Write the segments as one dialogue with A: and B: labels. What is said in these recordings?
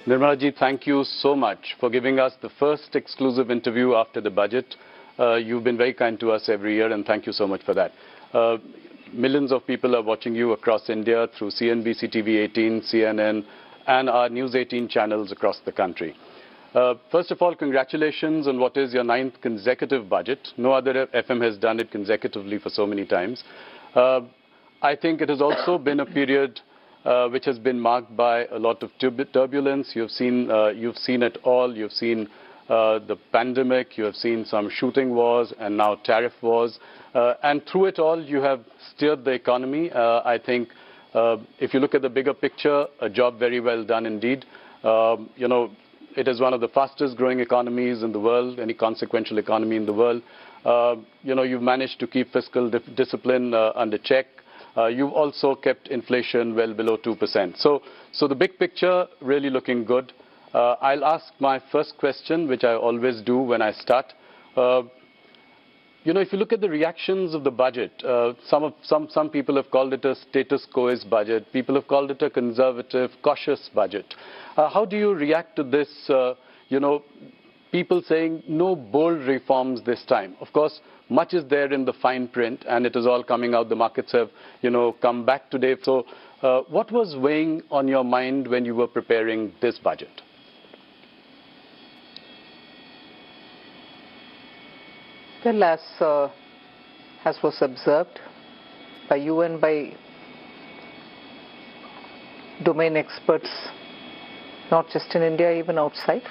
A: Nirmala ji, thank you so much for giving us the first exclusive interview after the budget. You've been very kind to us every year, and thank you so much for that. Millions of people are watching you across India through CNBC TV 18, CNN, and our News 18 channels across the country. First of all, congratulations on what is your 9th consecutive budget. No other FM has done it consecutively for so many times. I think it has also been a period which has been marked by a lot of turbulence. You've seen it all. You've seen the pandemic. You have seen some shooting wars and now tariff wars. And through it all, you have steered the economy. I think if you look at the bigger picture, a job very well done indeed. It is one of the fastest growing economies in the world, any consequential economy in the world. You've managed to keep fiscal discipline under check. You've also kept inflation well below 2%. So the big picture really looking good. I'll ask my first question, which I always do when I start. If you look at the reactions of the budget, some people have called it a status quoist budget. People have called it a conservative, cautious budget. How do you react to this, people saying no bold reforms this time? Of course, much is there in the fine print, and it is all coming out. The markets have, come back today. So what was weighing on your mind when you were preparing this budget?
B: Well, as was observed by you and by domain experts, not just in India, even outside,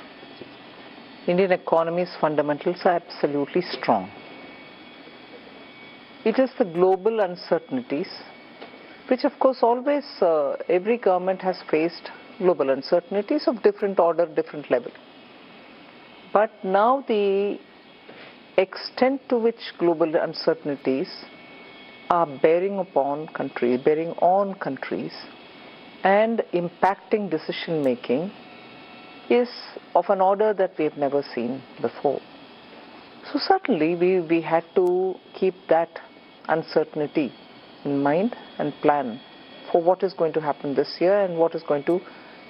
B: Indian economy's fundamentals are absolutely strong. It is the global uncertainties, which of course always every government has faced global uncertainties of different order, different level. But now the extent to which global uncertainties are bearing on countries and impacting decision making is of an order that we have never seen before. So certainly we had to keep that uncertainty in mind and plan for what is going to happen this year and what is going to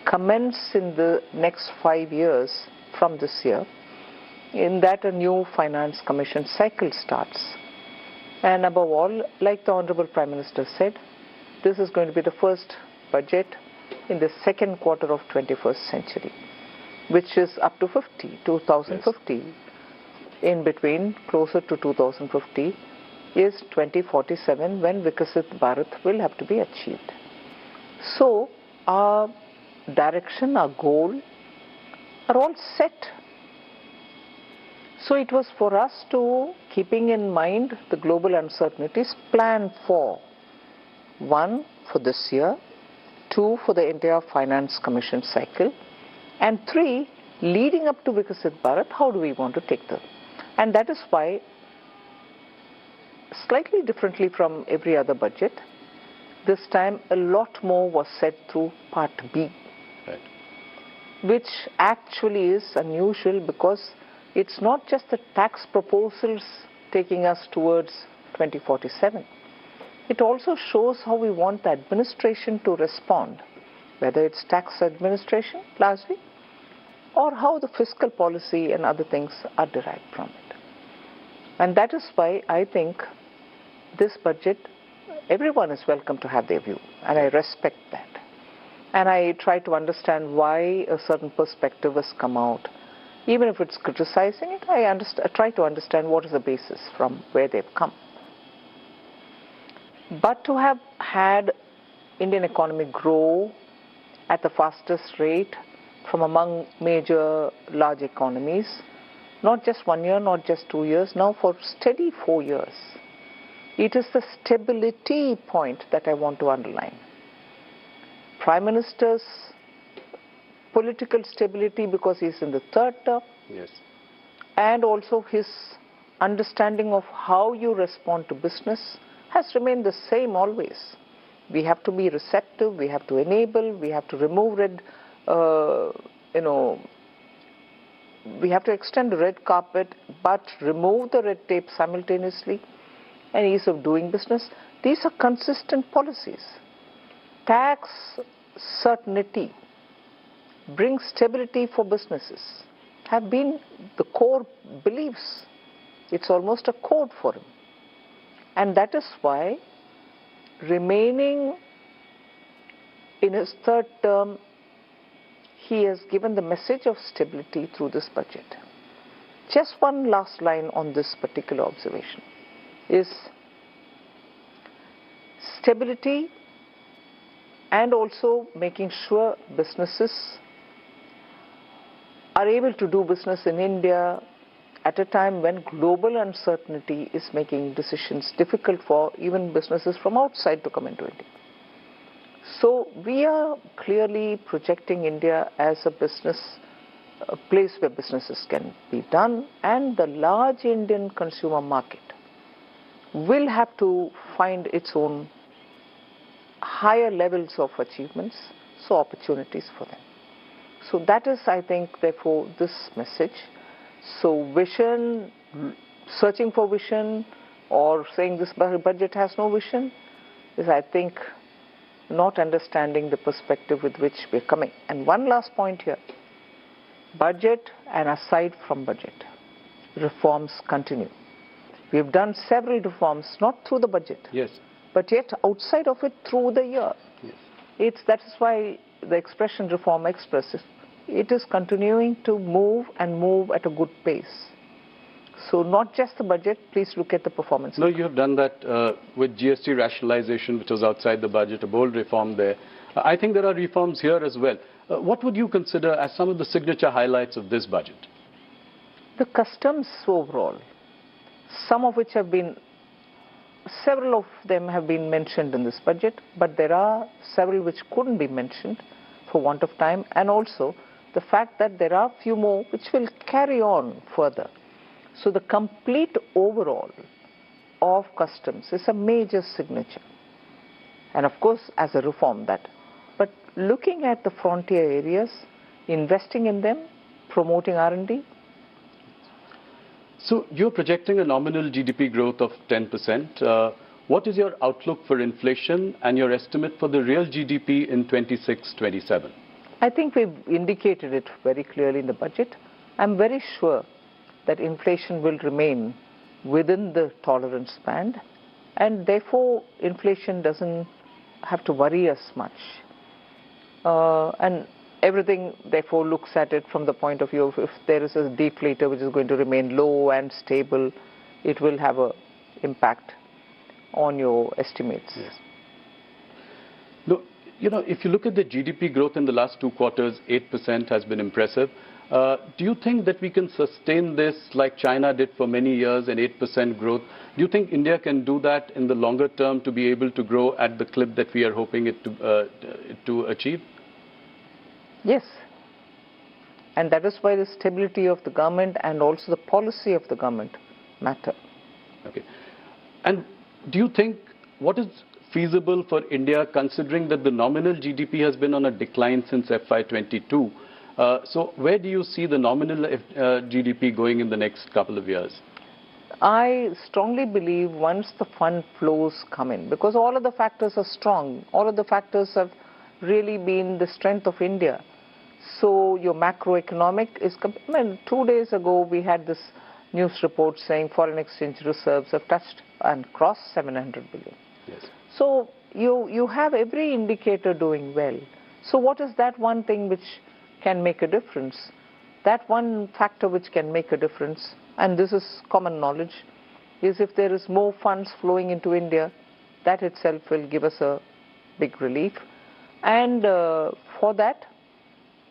B: commence in the next 5 years from this year. In that, a new finance commission cycle starts. And above all, like the Honorable Prime Minister said, this is going to be the first budget in the second quarter of 21st century, which is up to 2050. Yes. In between, closer to 2050, is 2047 when Vikasit Bharat will have to be achieved. So our direction, our goal are all set. So it was for us to, keeping in mind the global uncertainties, plan for 1, for this year, 2, for the entire finance commission cycle, and 3, leading up to Vikasit Bharat, how do we want to take them? And that is why, slightly differently from every other budget, this time a lot more was said through Part B, right, which actually is unusual because it's not just the tax proposals taking us towards 2047. It also shows how we want the administration to respond, whether it's tax administration largely, or how the fiscal policy and other things are derived from it. And that is why I think this budget, everyone is welcome to have their view, and I respect that. And I try to understand why a certain perspective has come out. Even if it's criticizing it, I try to understand what is the basis from where they've come. But to have had Indian economy grow at the fastest rate from among major large economies, not just 1 year, not just 2 years, now for steady 4 years, it is the stability point that I want to underline. Prime Minister's political stability because he's in the third term.
A: Yes.
B: And also his understanding of how you respond to business has remained the same always. We have to be receptive, we have to enable, we have to remove we have to extend the red carpet but remove the red tape simultaneously, and ease of doing business. These are consistent policies. Tax certainty bring stability for businesses have been the core beliefs. It's almost a code for him. And that is why, remaining in his third term, he has given the message of stability through this budget. Just one last line on this particular observation is stability and also making sure businesses are able to do business in India at a time when global uncertainty is making decisions difficult for even businesses from outside to come into India. So we are clearly projecting India as a place where businesses can be done, and the large Indian consumer market will have to find its own higher levels of achievements, so opportunities for them. So that is, I think, therefore, this message. So vision, searching for vision, or saying this budget has no vision, is, I think, not understanding the perspective with which we're coming. And one last point here. Budget and aside from budget, reforms continue. We've done several reforms, not through the budget,
A: yes,
B: but yet outside of it through the year. Yes. That is why the expression reform expresses. It is continuing to move and move at a good pace. So not just the budget, please look at the performance.
A: No, you have done that with GST rationalization, which was outside the budget, a bold reform there. I think there are reforms here as well. What would you consider as some of the signature highlights of this budget?
B: The customs overall, several of them have been mentioned in this budget, but there are several which couldn't be mentioned for want of time, and also the fact that there are few more which will carry on further. So the complete overall of customs is a major signature, and of course as a reform that. But looking at the frontier areas, investing in them, promoting R&D.
A: So you're projecting a nominal GDP growth of 10%. What is your outlook for inflation and your estimate for the real GDP in 26-27?
B: I think we've indicated it very clearly in the budget. I'm very sure that inflation will remain within the tolerance band, and therefore inflation doesn't have to worry us much. And everything therefore looks at it from the point of view of if there is a deflator which is going to remain low and stable, it will have an impact on your estimates.
A: Yes. No, if you look at the GDP growth in the last 2 quarters, 8% has been impressive. Do you think that we can sustain this like China did for many years, an 8% growth? Do you think India can do that in the longer term to be able to grow at the clip that we are hoping it to achieve?
B: Yes. And that is why the stability of the government and also the policy of the government matter.
A: Okay. And do you think what is feasible for India, considering that the nominal GDP has been on a decline since FY22? So where do you see the nominal GDP going in the next couple of years?
B: I strongly believe once the fund flows come in, because all of the factors are strong, all of the factors have really been the strength of India. So your macroeconomic is, 2 days ago we had this news report saying foreign exchange reserves have touched and crossed 700 billion.
A: Yes.
B: So you have every indicator doing well. So what is that one thing which can make a difference? That one factor which can make a difference, and this is common knowledge, is if there is more funds flowing into India, that itself will give us a big relief. And for that,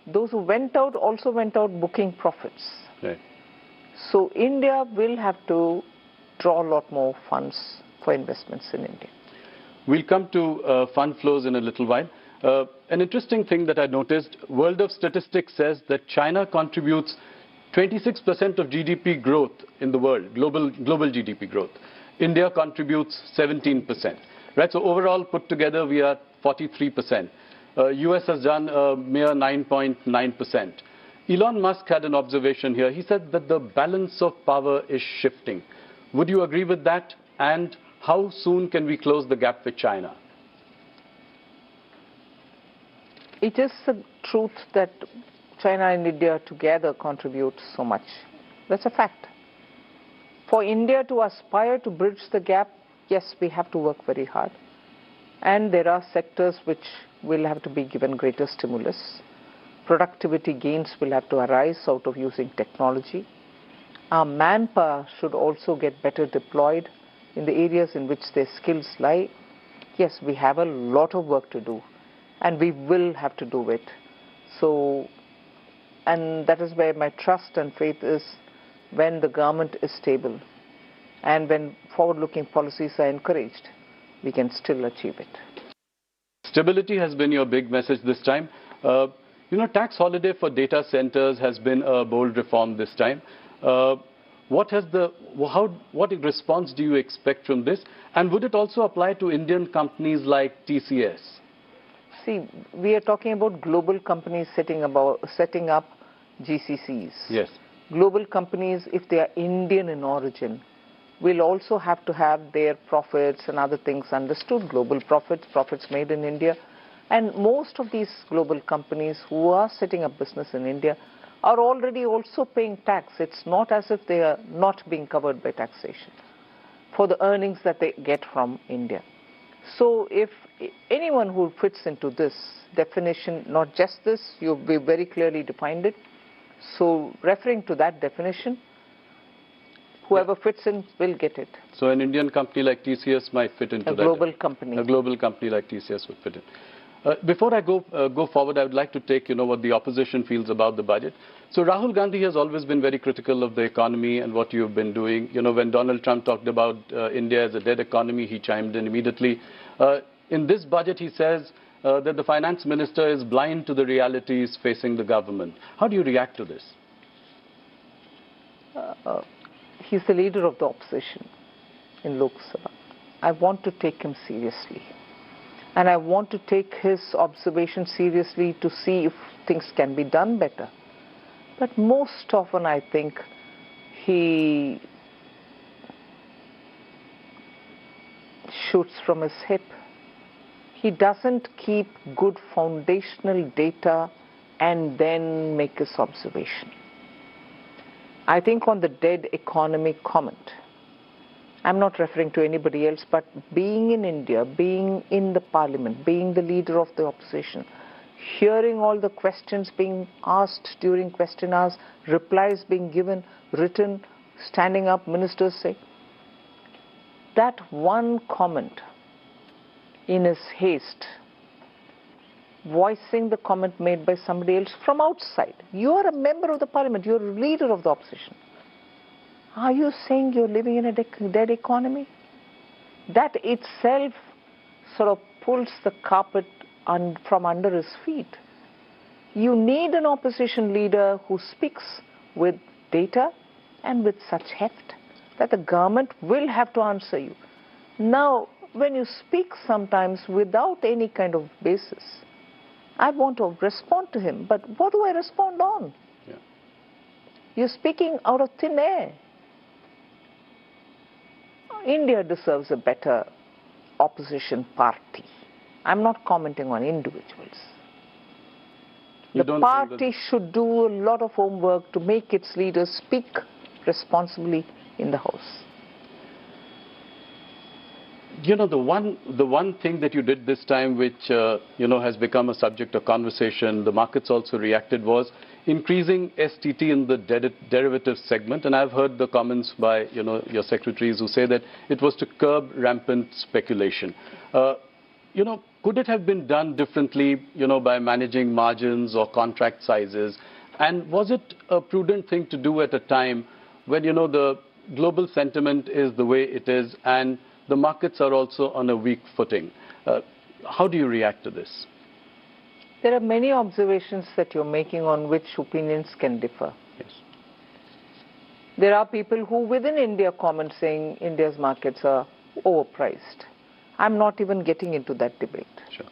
B: those who went out also went out booking profits.
A: Right. So
B: India will have to draw a lot more funds for investments in India.
A: We'll come to fund flows in a little while. An interesting thing that I noticed, World of Statistics says that China contributes 26% of GDP growth in the world, global GDP growth. India contributes 17%. Right? So overall put together we are 43%. US has done a mere 9.9%. Elon Musk had an observation here. He said that the balance of power is shifting. Would you agree with that? And how soon can we close the gap with China?
B: It is the truth that China and India together contribute so much. That's a fact. For India to aspire to bridge the gap, yes, we have to work very hard. And there are sectors which will have to be given greater stimulus. Productivity gains will have to arise out of using technology. Our manpower should also get better deployed in the areas in which their skills lie. Yes, we have a lot of work to do, and we will have to do it. So, and that is where my trust and faith is. When the government is stable and when forward-looking policies are encouraged, we can still achieve it.
A: Stability has been your big message this time. Tax holiday for data centers has been a bold reform this time. What response do you expect from this? And would it also apply to Indian companies like TCS?
B: See, we are talking about global companies setting up GCCs.
A: Yes.
B: Global companies, if they are Indian in origin, will also have to have their profits and other things understood. Global profits made in India. And most of these global companies who are setting up business in India are already also paying tax. It's not as if they are not being covered by taxation for the earnings that they get from India. So if anyone who fits into this definition, not just this, we very clearly defined it. So referring to that definition, whoever fits in will get it.
A: So an Indian company like TCS might fit into that.
B: A global company.
A: A global company like TCS would fit in. Before I go forward, I would like to take, what the opposition feels about the budget. So Rahul Gandhi has always been very critical of the economy and what you've been doing. When Donald Trump talked about India as a dead economy, he chimed in immediately. In this budget, he says that the finance minister is blind to the realities facing the government. How do you react to this?
B: He's the leader of the opposition in Lok Sabha. I want to take him seriously. And I want to take his observation seriously to see if things can be done better. But most often I think he shoots from his hip. He doesn't keep good foundational data and then make his observation. I think on the dead economy comment, I'm not referring to anybody else, but being in India, being in the parliament, being the leader of the opposition, hearing all the questions being asked during question hours, replies being given, written, standing up, ministers say, that one comment in his haste, voicing the comment made by somebody else from outside. You are a member of the parliament, you are a leader of the opposition. Are you saying you're living in a dead economy? That itself sort of pulls the carpet from under his feet. You need an opposition leader who speaks with data and with such heft that the government will have to answer you. Now, when you speak sometimes without any kind of basis, I want to respond to him, but what do I respond on?
A: Yeah.
B: You're speaking out of thin air. India deserves a better opposition party. I'm not commenting on individuals. The party should do a lot of homework to make its leaders speak responsibly in the House.
A: The one thing that you did this time which, has become a subject of conversation, the markets also reacted, was increasing STT in the derivatives segment. And I've heard the comments by, your secretaries who say that it was to curb rampant speculation. Could it have been done differently, by managing margins or contract sizes? And was it a prudent thing to do at a time when, the global sentiment is the way it is and the markets are also on a weak footing? How do you react to this?
B: There are many observations that you're making on which opinions can differ.
A: Yes.
B: There are people who within India comment saying India's markets are overpriced. I'm not even getting into that debate.
A: Sure.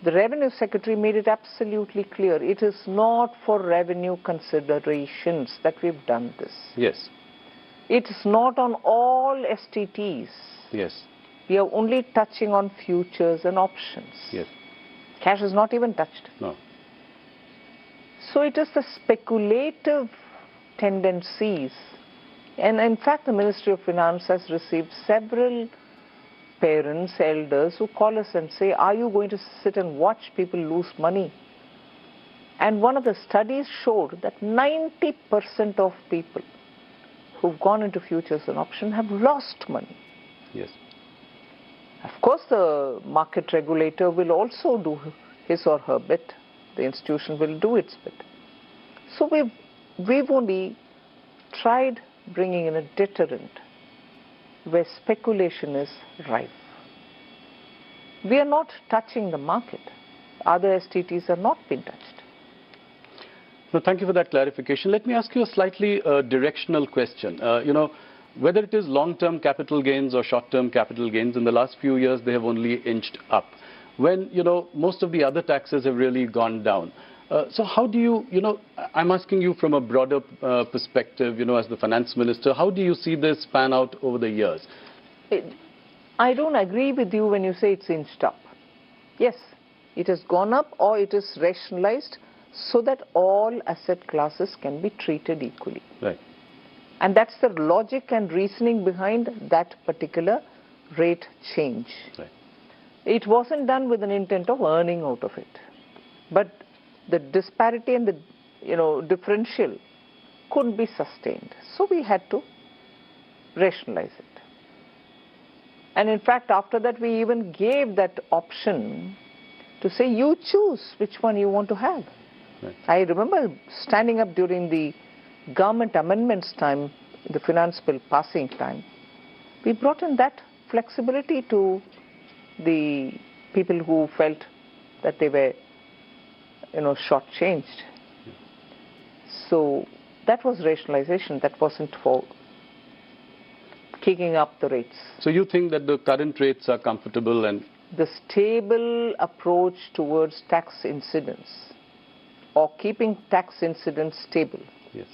B: The Revenue Secretary made it absolutely clear. It is not for revenue considerations that we've done this.
A: Yes.
B: It is not on all STTs.
A: Yes.
B: We are only touching on futures and options.
A: Yes.
B: Cash is not even touched.
A: No.
B: So it is the speculative tendencies. And in fact, the Ministry of Finance has received several parents, elders who call us and say, are you going to sit and watch people lose money? And one of the studies showed that 90% of people who've gone into futures and options have lost money.
A: Yes.
B: Of course, the market regulator will also do his or her bit. The institution will do its bit. So we've only tried bringing in a deterrent where speculation is rife. We are not touching the market. Other STTs are not being touched.
A: No, thank you for that clarification. Let me ask you a slightly directional question. Whether it is long-term capital gains or short-term capital gains, in the last few years they have only inched up. When, most of the other taxes have really gone down. So how do you, I'm asking you from a broader perspective, as the finance minister, how do you see this pan out over the years?
B: I don't agree with you when you say it's inched up. Yes, it has gone up or it is rationalized so that all asset classes can be treated equally.
A: Right.
B: And that's the logic and reasoning behind that particular rate change.
A: Right.
B: It wasn't done with an intent of earning out of it. But the disparity and the differential couldn't be sustained. So we had to rationalize it. And in fact, after that, we even gave that option to say, you choose which one you want to have.
A: Right.
B: I remember standing up during the government amendments time, the finance bill passing time. We brought in that flexibility to the people who felt that they were, shortchanged. So that was rationalization. That wasn't for kicking up the rates.
A: So you think that the current rates are comfortable and...
B: The stable approach towards tax incidence or keeping tax incidence stable,
A: yes,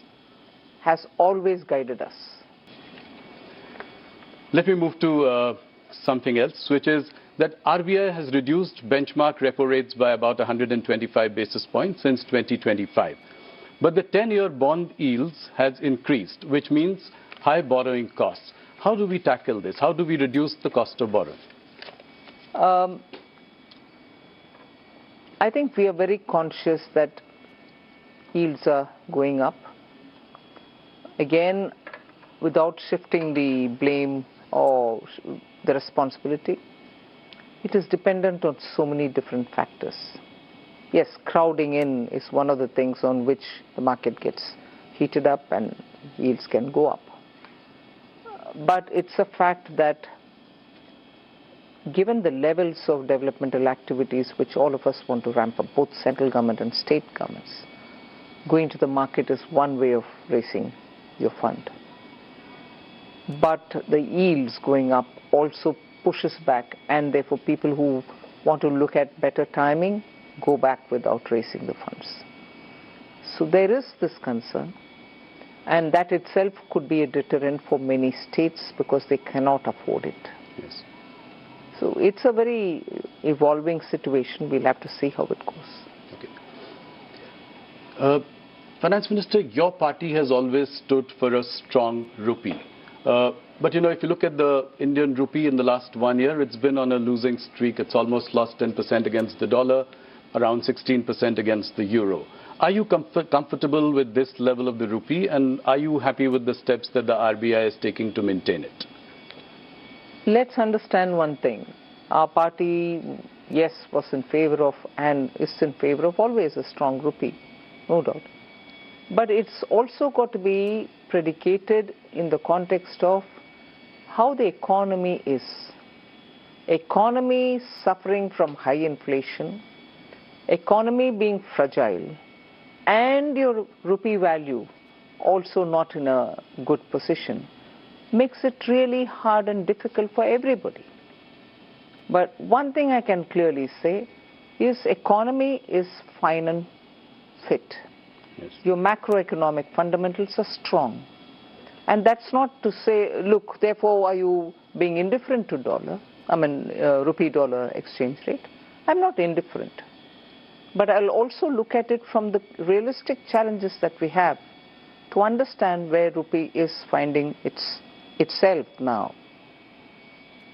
B: has always guided us.
A: Let me move to something else, which is that RBI has reduced benchmark repo rates by about 125 basis points since 2025. But the 10-year bond yields has increased, which means high borrowing costs. How do we tackle this? How do we reduce the cost of borrowing?
B: I think we are very conscious that yields are going up. Again, without shifting the blame or the responsibility, it is dependent on so many different factors. Yes, crowding in is one of the things on which the market gets heated up and yields can go up. But it's a fact that given the levels of developmental activities which all of us want to ramp up, both central government and state governments, going to the market is one way of raising your fund. But the yields going up also pushes back, and therefore people who want to look at better timing go back without raising the funds. So there is this concern, and that itself could be a deterrent for many states because they cannot afford it.
A: Yes.
B: So it's a very evolving situation. We'll have to see how it goes.
A: Okay. Finance Minister, your party has always stood for a strong rupee. But if you look at the Indian rupee in the last 1 year, it's been on a losing streak. It's almost lost 10% against the dollar, around 16% against the euro. Are you comfortable with this level of the rupee, and are you happy with the steps that the RBI is taking to maintain it?
B: Let's understand one thing. Our party, yes, was in favor of and is in favor of always a strong rupee, no doubt. But it's also got to be predicated in the context of how the economy is. Economy suffering from high inflation, economy being fragile, and your rupee value also not in a good position, makes it really hard and difficult for everybody. But one thing I can clearly say is economy is fine and fit.
A: Yes. Your
B: macroeconomic fundamentals are strong. And that's not to say, look, therefore are you being indifferent to rupee-dollar exchange rate? I'm not indifferent. But I'll also look at it from the realistic challenges that we have to understand where rupee is finding itself now.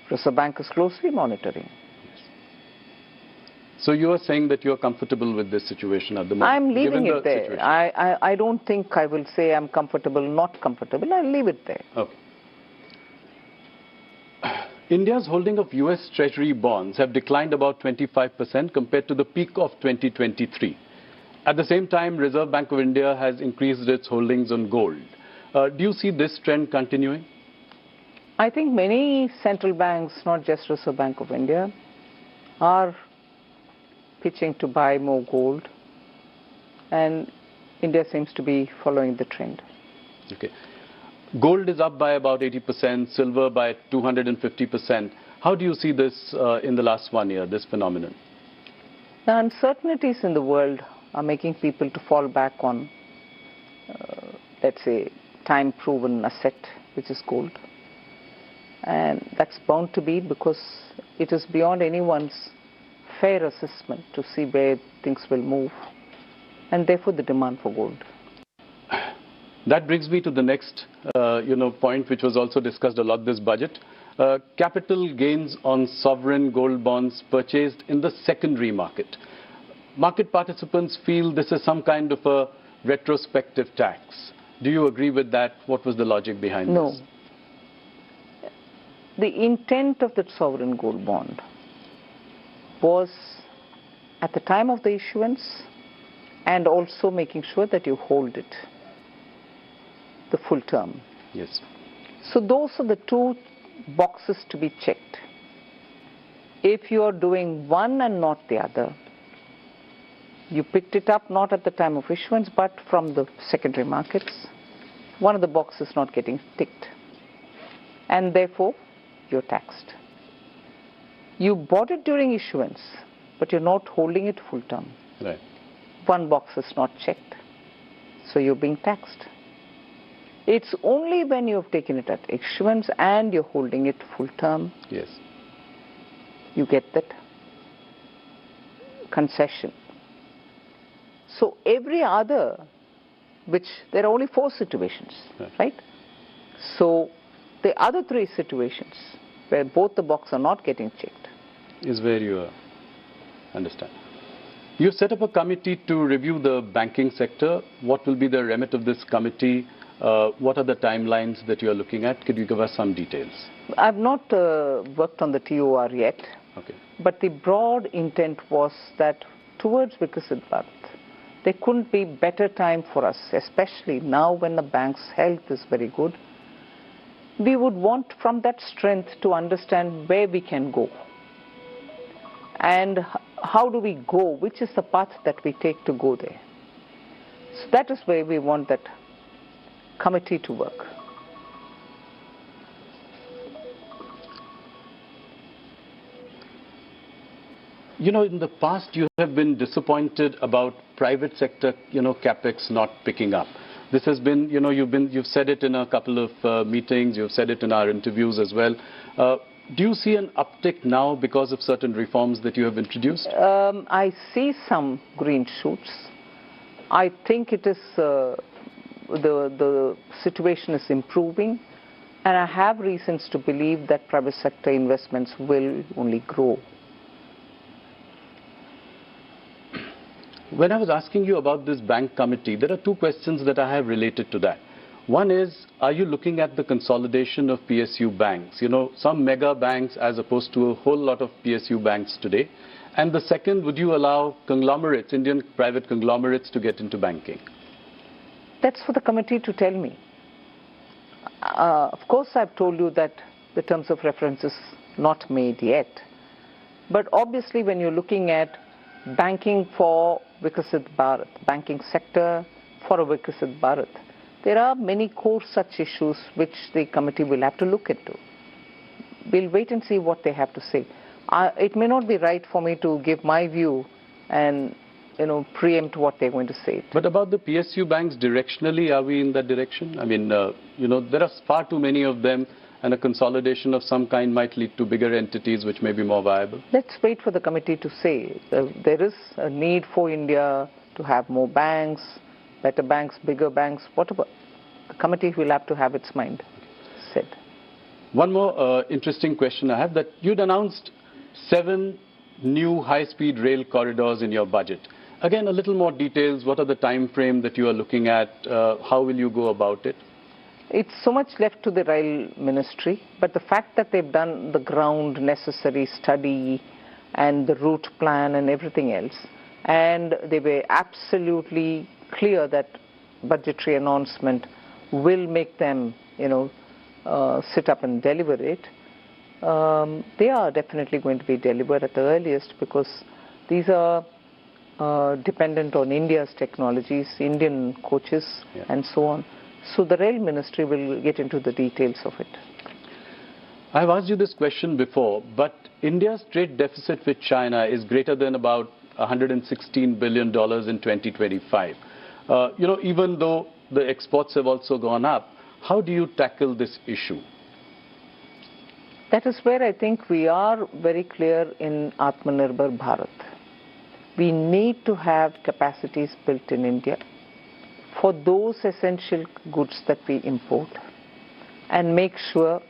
B: Reserve Bank is closely monitoring.
A: So you are saying that you are comfortable with this situation at the moment?
B: I'm leaving it there. I don't think I will say I'm comfortable, not comfortable. I'll leave it there.
A: Okay. India's holding of US Treasury bonds have declined about 25% compared to the peak of 2023. At the same time, Reserve Bank of India has increased its holdings on gold. Do you see this trend continuing?
B: I think many central banks, not just Reserve Bank of India, are pitching to buy more gold, and India seems to be following the trend.
A: Okay. Gold is up by about 80%, silver by 250%. How do you see this in the last 1 year, this phenomenon?
B: The uncertainties in the world are making people to fall back on, let's say, time-proven asset, which is gold. And that's bound to be because it is beyond anyone's fair assessment to see where things will move, and therefore the demand for gold.
A: That brings me to the next point, which was also discussed a lot this budget. Capital gains on sovereign gold bonds purchased in the secondary market. Market participants feel this is some kind of a retrospective tax. Do you agree with that? What was the logic behind this?
B: No. The intent of the sovereign gold bond was at the time of the issuance and also making sure that you hold it the full term.
A: Yes.
B: So those are the two boxes to be checked. If you are doing one and not the other, you picked it up not at the time of issuance but from the secondary markets, one of the boxes not getting ticked, and therefore you're taxed. You bought it during issuance, but you're not holding it full term.
A: Right.
B: One box is not checked, so you're being taxed. It's only when you've taken it at issuance and you're holding it full term,
A: yes,
B: you get that concession. So every other, which there are only 4 situations, right? So the other 3 situations where both the boxes are not getting checked
A: is where you understand. You set up a committee to review the banking sector. What will be the remit of this committee? What are the timelines that you are looking at? Could you give us some details?
B: I've not worked on the TOR yet,
A: okay,
B: but the broad intent was that towards Viksit Bharat, there couldn't be better time for us, especially now when the bank's health is very good. We would want from that strength to understand where we can go and how do we go, which is the path that we take to go there. So that is where we want that committee to work.
A: You know, in the past you have been disappointed about private sector, capex not picking up. This has been, you've said it in a couple of meetings, you've said it in our interviews as well. Do you see an uptick now because of certain reforms that you have introduced?
B: I see some green shoots. I think it is the situation is improving, and I have reasons to believe that private sector investments will only grow.
A: When I was asking you about this bank committee, there are 2 questions that I have related to that. One is, are you looking at the consolidation of PSU banks? Some mega banks as opposed to a whole lot of PSU banks today. And the second, would you allow conglomerates, Indian private conglomerates, to get into banking?
B: That's for the committee to tell me. Of course, I've told you that the terms of reference is not made yet. But obviously, when you're looking at banking for Viksit Bharat, banking sector for a Viksit Bharat, there are many core such issues which the committee will have to look into. We'll wait and see what they have to say. It may not be right for me to give my view and preempt what they're going to say.
A: But about the PSU banks, directionally, are we in that direction? I mean, there are far too many of them. and a consolidation of some kind might lead to bigger entities which may be more viable?
B: Let's wait for the committee to say. There is a need for India to have more banks, better banks, bigger banks, whatever. The committee will have to have its mind said.
A: One more interesting question I have, that you'd announced 7 new high-speed rail corridors in your budget. Again, a little more details. What are the time frame that you are looking at? How will you go about it?
B: It's so much left to the rail ministry, but the fact that they've done the ground necessary study and the route plan and everything else, and they were absolutely clear that budgetary announcement will make them, sit up and deliver it. They are definitely going to be delivered at the earliest, because these are dependent on India's technologies, Indian coaches, and so on. So the rail ministry will get into the details of it.
A: I've asked you this question before, but India's trade deficit with China is greater than about $116 billion in 2025. Even though the exports have also gone up, how do you tackle this issue?
B: That is where I think we are very clear in Atmanirbhar Bharat. We need to have capacities built in India for those essential goods that we import, and make sure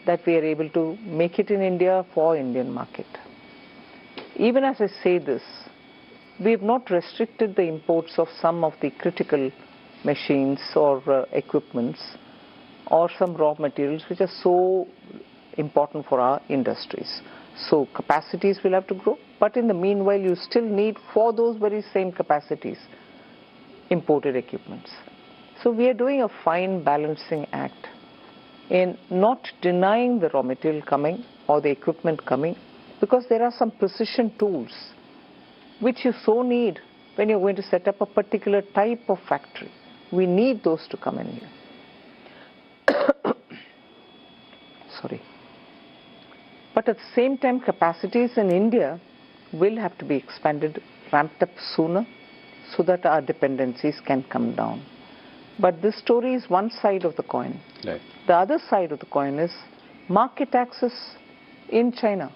B: that we are able to make it in India for Indian market. Even as I say this, we have not restricted the imports of some of the critical machines or equipments or some raw materials which are so important for our industries. So capacities will have to grow, but in the meanwhile you still need, for those very same capacities, imported equipments. So we are doing a fine balancing act in not denying the raw material coming or the equipment coming, because there are some precision tools which you so need when you're going to set up a particular type of factory. We need those to come in here. Sorry. But at the same time, capacities in India will have to be expanded, ramped up sooner, so that our dependencies can come down. But this story is one side of the coin.
A: Right.
B: The other side of the coin is market access in China.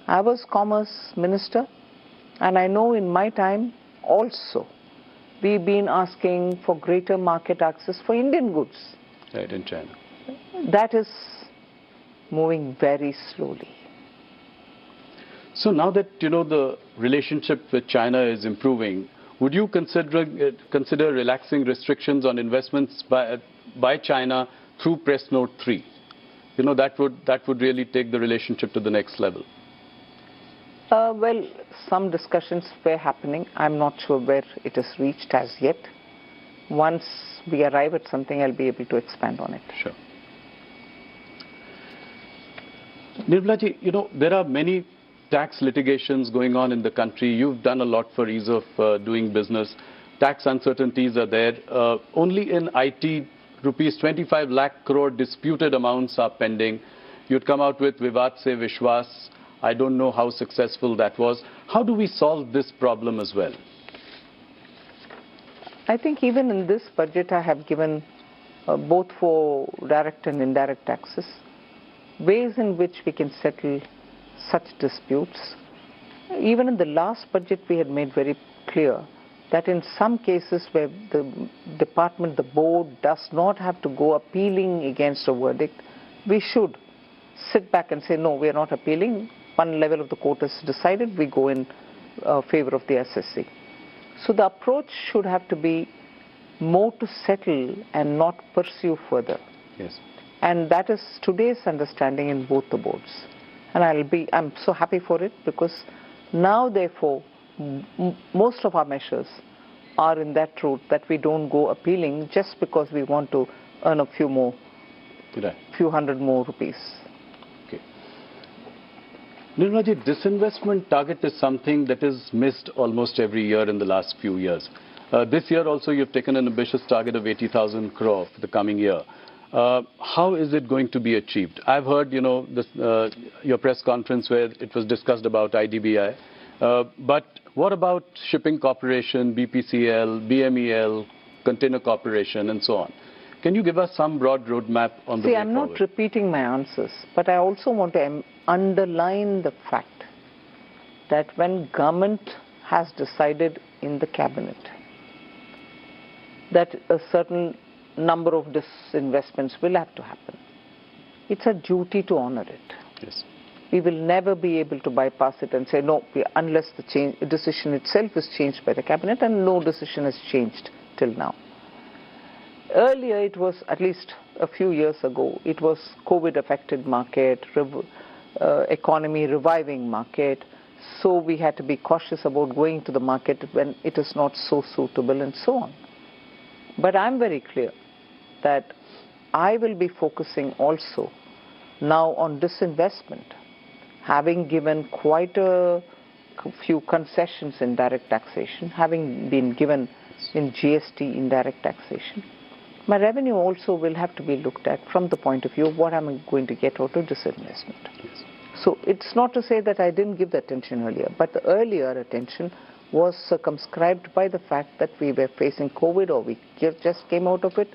B: I was Commerce Minister, and I know in my time also we've been asking for greater market access for Indian goods.
A: Right, in China.
B: That is moving very slowly.
A: So now that the relationship with China is improving, would you consider relaxing restrictions on investments by China through Press Note 3? That would really take the relationship to the next level.
B: Well, some discussions were happening. I'm not sure where it has reached as yet. Once we arrive at something, I'll be able to expand on it.
A: Sure. Nirmala ji, there are many tax litigations going on in the country. You've done a lot for ease of doing business. Tax uncertainties are there. Only in IT, rupees 25 lakh crore disputed amounts are pending. You'd come out with Vivad Se Vishwas. I don't know how successful that was. How do we solve this problem as well?
B: I think even in this budget I have given, both for direct and indirect taxes, ways in which we can settle such disputes. Even in the last budget we had made very clear that in some cases where the department, the board, does not have to go appealing against a verdict, we should sit back and say, no, we are not appealing. One level of the court has decided, we go in favor of the SSC. So the approach should have to be more to settle and not pursue further.
A: Yes.
B: And that is today's understanding in both the boards. And I'm so happy for it, because now therefore most of our measures are in that route, that we don't go appealing just because we want to earn a few hundred more rupees.
A: Okay. Nirmala ji, disinvestment target is something that is missed almost every year in the last few years. This year also you've taken an ambitious target of 80,000 crore for the coming year. How is it going to be achieved? I've heard, your press conference where it was discussed about IDBI. But what about Shipping Corporation, BPCL, BMEL, Container Corporation, and so on? Can you give us some broad roadmap on the way
B: I'm
A: forward?
B: not repeating my answers, but I also want to underline the fact that when government has decided in the cabinet that a certain number of disinvestments will have to happen, it's a duty to honor it.
A: Yes.
B: We will never be able to bypass it and say no, unless the decision itself is changed by the cabinet, and no decision has changed till now. Earlier it was, at least a few years ago, it was COVID affected market, economy reviving market, so we had to be cautious about going to the market when it is not so suitable and so on. But I'm very clear that I will be focusing also now on disinvestment, having given quite a few concessions in direct taxation, having been given in GST indirect taxation. My revenue also will have to be looked at from the point of view of what I'm going to get out of disinvestment.
A: Yes.
B: So it's not to say that I didn't give the attention earlier, but the earlier attention was circumscribed by the fact that we were facing COVID, or we just came out of it,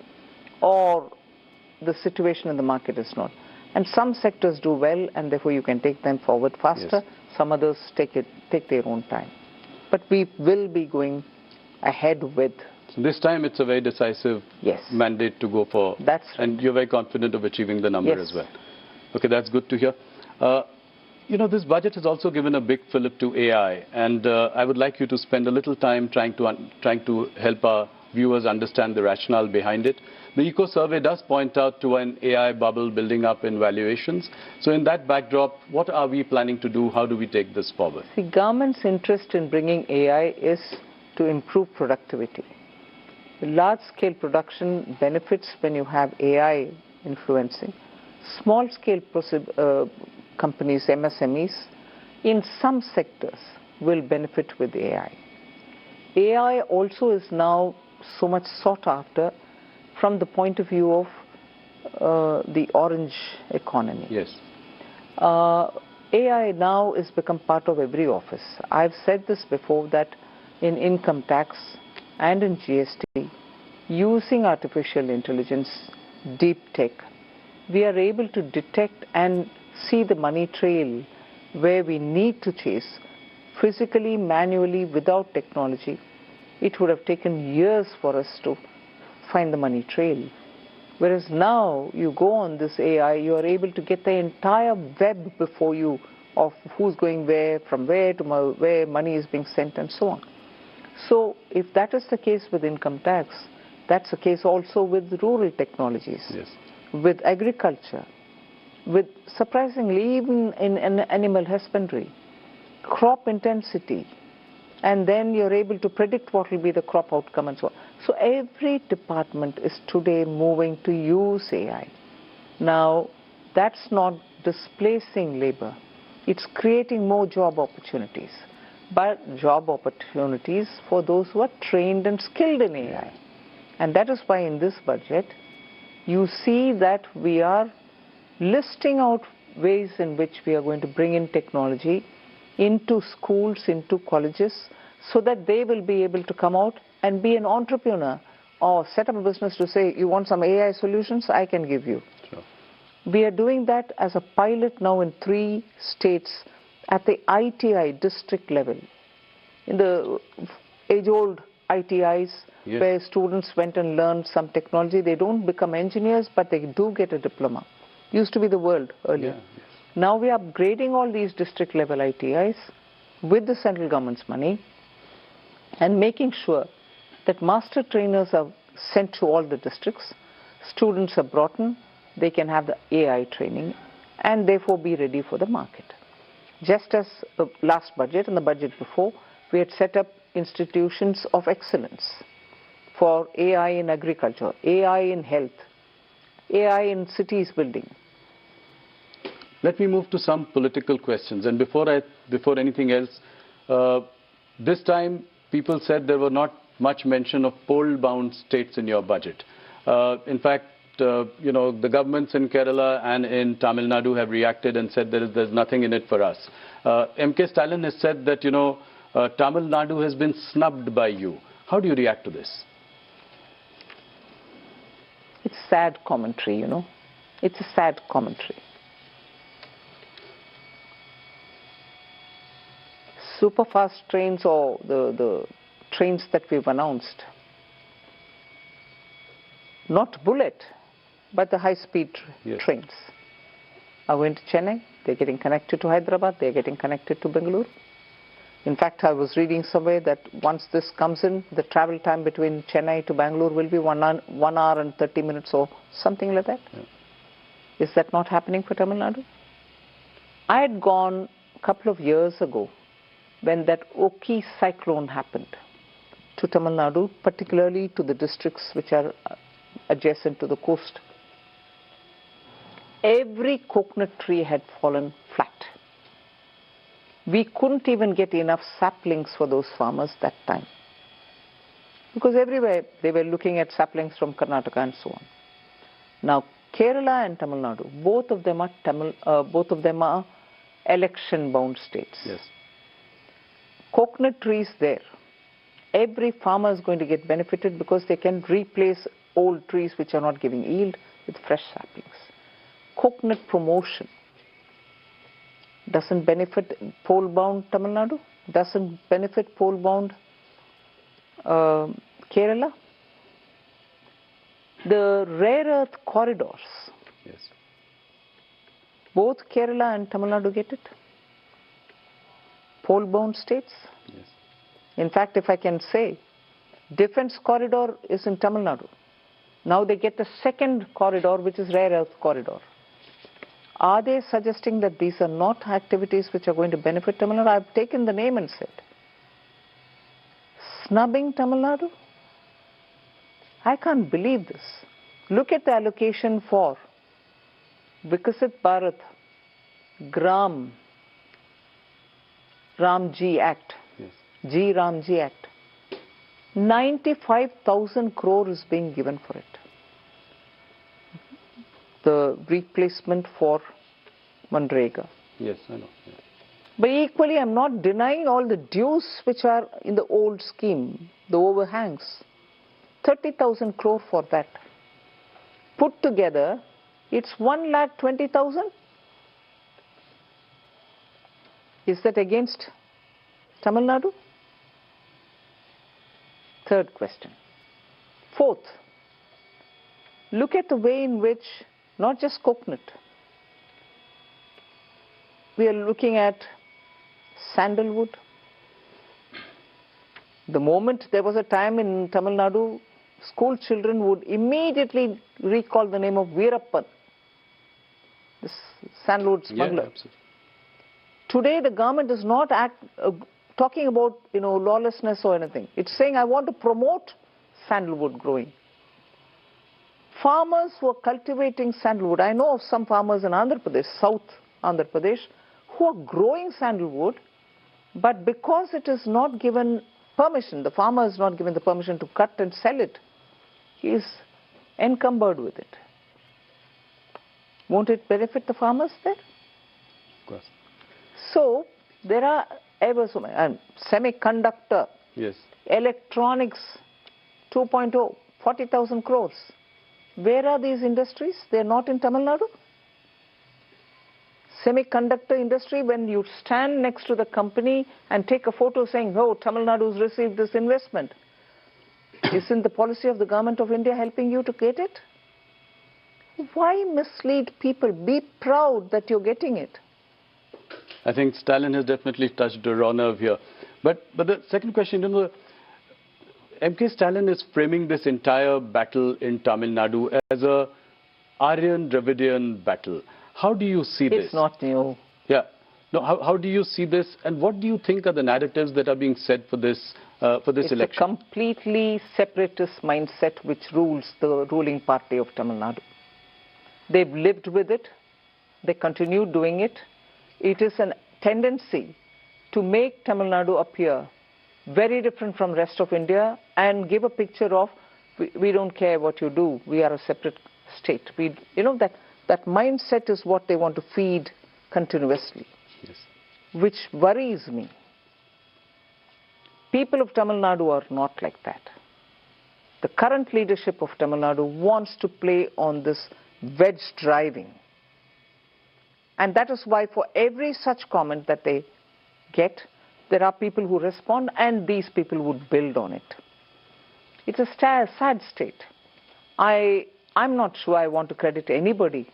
B: or the situation in the market is not. And some sectors do well, and therefore you can take them forward faster. Yes. Some others take their own time. But we will be going ahead with.
A: So this time it's a very decisive mandate to go for.
B: That's right.
A: And you're very confident of achieving the number as well. Okay, that's good to hear. You know, this budget has also given a big fillip to AI, and I would like you to spend a little time trying to help our viewers understand the rationale behind it. The Eco Survey does point out to an AI bubble building up in valuations. So in that backdrop, what are we planning to do? How do we take this forward?
B: The government's interest in bringing AI is to improve productivity. Large-scale production benefits when you have AI influencing. Small-scale companies, MSMEs, in some sectors will benefit with AI. AI also is now so much sought after from the point of view of the orange economy.
A: Yes.
B: AI now has become part of every office. I've said this before, that in income tax and in GST, using artificial intelligence, deep tech, we are able to detect and see the money trail where we need to chase. Physically, manually, without technology, it would have taken years for us to find the money trail. Whereas now, you go on this AI, you are able to get the entire web before you of who's going where, from where to where money is being sent, and so on. So if that is the case with income tax, that's the case also with rural technologies, with agriculture, with, surprisingly, even in animal husbandry, crop intensity, and then you're able to predict what will be the crop outcome and so on. So every department is today moving to use AI. Now, that's not displacing labor. It's creating more job opportunities, but job opportunities for those who are trained and skilled in AI. And that is why in this budget, you see that we are listing out ways in which we are going to bring in technology into schools, into colleges, so that they will be able to come out and be an entrepreneur or set up a business to say, you want some AI solutions, I can give you. Sure. We are doing that as a pilot now in 3 states at the ITI district level. In the age-old ITIs, where students went and learned some technology, they don't become engineers, but they do get a diploma. Used to be the world earlier. Now we are upgrading all these district level ITIs with the central government's money and making sure that master trainers are sent to all the districts, students are brought in, they can have the AI training and therefore be ready for the market. Just as the last budget and the budget before, we had set up institutions of excellence for AI in agriculture, AI in health, AI in cities building.
A: Let me move to some political questions. And before anything else, this time people said there were not much mention of poll-bound states in your budget. In fact, you know, the governments in Kerala and in Tamil Nadu have reacted and said there's nothing in it for us. M.K. Stalin has said that, you know, Tamil Nadu has been snubbed by you. How do you react to this?
B: It's sad commentary, you know. It's a sad commentary. Superfast trains or the trains that we've announced, not bullet, but the high-speed trains are going to Chennai. They're getting connected to Hyderabad. They're getting connected to Bengaluru. In fact, I was reading somewhere that once this comes in, the travel time between Chennai to Bangalore will be 1 hour and 30 minutes or something like that. Yeah. Is that not happening for Tamil Nadu? I had gone a couple of years ago when that Oki cyclone happened to Tamil Nadu, particularly to the districts which are adjacent to the coast. Every coconut tree had fallen flat. We couldn't even get enough saplings for those farmers that time, because everywhere they were looking at saplings from Karnataka and so on. Now Kerala and Tamil Nadu, both of them are election-bound states.
A: Yes.
B: Coconut trees there, every farmer is going to get benefited because they can replace old trees which are not giving yield with fresh saplings. Coconut promotion doesn't benefit pole-bound Tamil Nadu, doesn't benefit pole-bound Kerala. The rare earth corridors,
A: yes,
B: both Kerala and Tamil Nadu get it. Pole-bound states.
A: yes.
B: In fact, if I can say, defense corridor is in Tamil Nadu. Now they get the second corridor, which is rare earth corridor. Are they suggesting that these are not activities which are going to benefit Tamil Nadu? I've taken the name and said, snubbing Tamil Nadu? I can't believe this. Look at the allocation for Vikasit Bharat, Gram, Ramji Act,
A: Yes.
B: G Ramji Act. 95,000 crore is being given for it. The replacement for Manrega.
A: Yes, I know. Yeah.
B: But equally, I'm not denying all the dues which are in the old scheme, the overhangs. 30,000 crore for that. Put together, it's 1,20,000. Is that against Tamil Nadu? Third question. Fourth, look at the way in which, not just coconut, we are looking at sandalwood. The moment there was a time in Tamil Nadu, school children would immediately recall the name of Veerappan, this sandalwood smuggler.
A: Yeah, absolutely.
B: Today the government is not talking about lawlessness or anything. It's saying, I want to promote sandalwood growing. Farmers who are cultivating sandalwood, I know of some farmers in Andhra Pradesh, South Andhra Pradesh, who are growing sandalwood, but because it is not given permission, the farmer is not given the permission to cut and sell it, he is encumbered with it. Won't it benefit the farmers there?
A: Of course.
B: So there are ever so many, semiconductor,
A: Yes.
B: electronics 2.0, 40,000 crores. Where are these industries? They are not in Tamil Nadu. Semiconductor industry, when you stand next to the company and take a photo saying, oh, Tamil Nadu has received this investment, isn't the policy of the government of India helping you to get it? Why mislead people? Be proud that you're getting it.
A: I think Stalin has definitely touched a raw nerve here. But the second question, MK Stalin is framing this entire battle in Tamil Nadu as a Aryan-Dravidian battle. How do you see this?
B: It's not new.
A: Yeah. No, how do you see this, and what do you think are the narratives that are being said for this election?
B: It's a completely separatist mindset which rules the ruling party of Tamil Nadu. They've lived with it. They continue doing it. It is a tendency to make Tamil Nadu appear very different from the rest of India and give a picture of, we don't care what you do, we are a separate state. That mindset is what they want to feed continuously,
A: yes,
B: which worries me. People of Tamil Nadu are not like that. The the current leadership of Tamil Nadu wants to play on this wedge driving. And that is why for every such comment that they get, there are people who respond, and these people would build on it. It's a sad state. I'm not sure I want to credit anybody,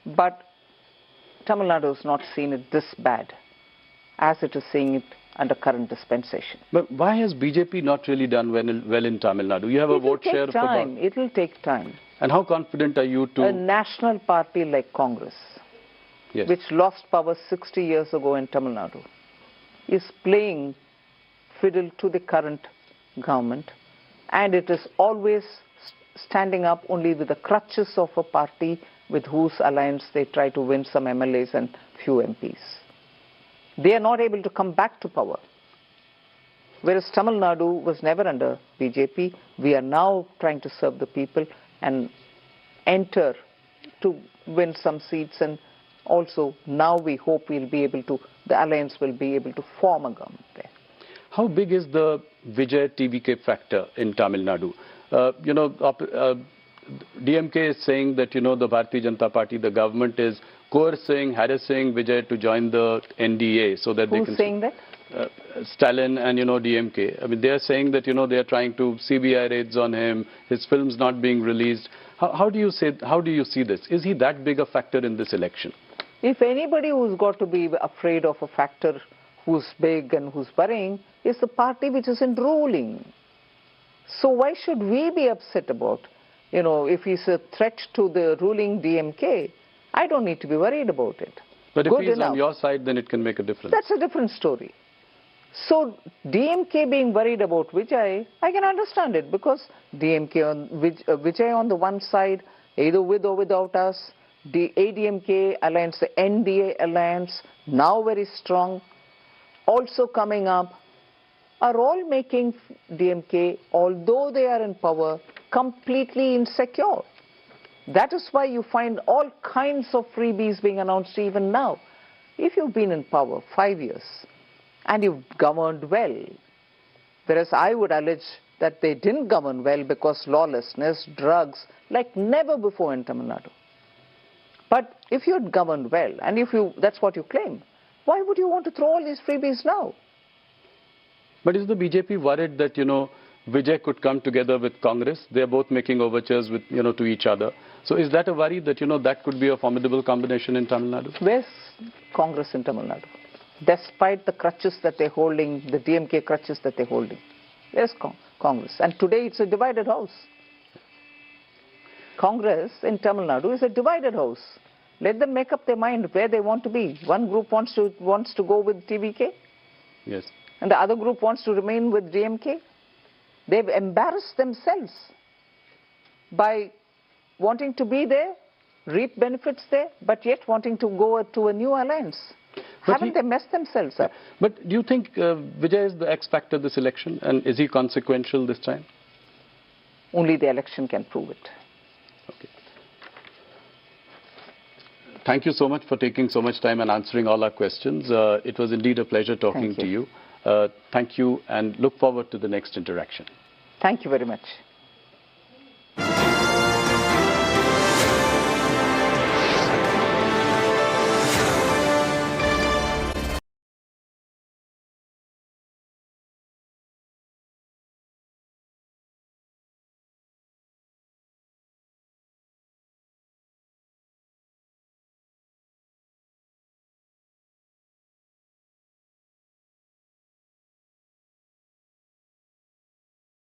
B: but Tamil Nadu has not seen it this bad as it is seeing it under current dispensation.
A: But why has BJP not really done well in Tamil Nadu? You have a vote share of about...
B: It will take time.
A: And how confident are you to...
B: A national party like Congress,
A: yes,
B: which lost power 60 years ago in Tamil Nadu, is playing fiddle to the current government, and it is always standing up only with the crutches of a party with whose alliance they try to win some MLAs and few MPs. They are not able to come back to power. Whereas Tamil Nadu was never under BJP, we are now trying to serve the people and enter to win some seats, and also now we hope we'll be able to, the alliance will be able to form a government there.
A: How big is the Vijay TVK factor in Tamil Nadu? DMK is saying that, the Bharatiya Janata Party, the government is coercing, harassing Vijay to join the NDA so that they can...
B: Who's saying that?
A: Stalin and, DMK. I mean, they are saying that, they are trying to CBI raids on him, his films not being released. How do you see this? Is he that big a factor in this election?
B: If anybody who's got to be afraid of a factor who's big and who's worrying, is the party which is in ruling. So why should we be upset about, if he's a threat to the ruling DMK? I don't need to be worried about it.
A: But if he's on your side, then it can make a difference.
B: That's a different story. So DMK being worried about Vijay, I can understand it, because Vijay on the one side, either with or without us, the ADMK alliance, the NDA alliance, now very strong, also coming up, are all making DMK, although they are in power, completely insecure. That is why you find all kinds of freebies being announced even now. If you've been in power 5 years and you've governed well, whereas I would allege that they didn't govern well because lawlessness, drugs, like never before in Tamil Nadu. But if you had governed well, and that's what you claim, why would you want to throw all these freebies now?
A: But is the BJP worried that, Vijay could come together with Congress? They are both making overtures with, to each other. So is that a worry that, that could be a formidable combination in Tamil Nadu?
B: Where's Congress in Tamil Nadu? Despite the crutches that they're holding, the DMK crutches that they're holding, where's Congress? And today it's a divided house. Congress in Tamil Nadu is a divided house. Let them make up their mind where they want to be. One group wants to go with TVK.
A: Yes.
B: And the other group wants to remain with DMK. They've embarrassed themselves by wanting to be there, reap benefits there, but yet wanting to go to a new alliance. Haven't they messed themselves up?
A: But do you think Vijay is the X factor this election, and is he consequential this time?
B: Only the election can prove it.
A: Okay. Thank you so much for taking so much time and answering all our questions. It was indeed a pleasure talking to you. Thank you, and look forward to the next interaction.
B: Thank you very much.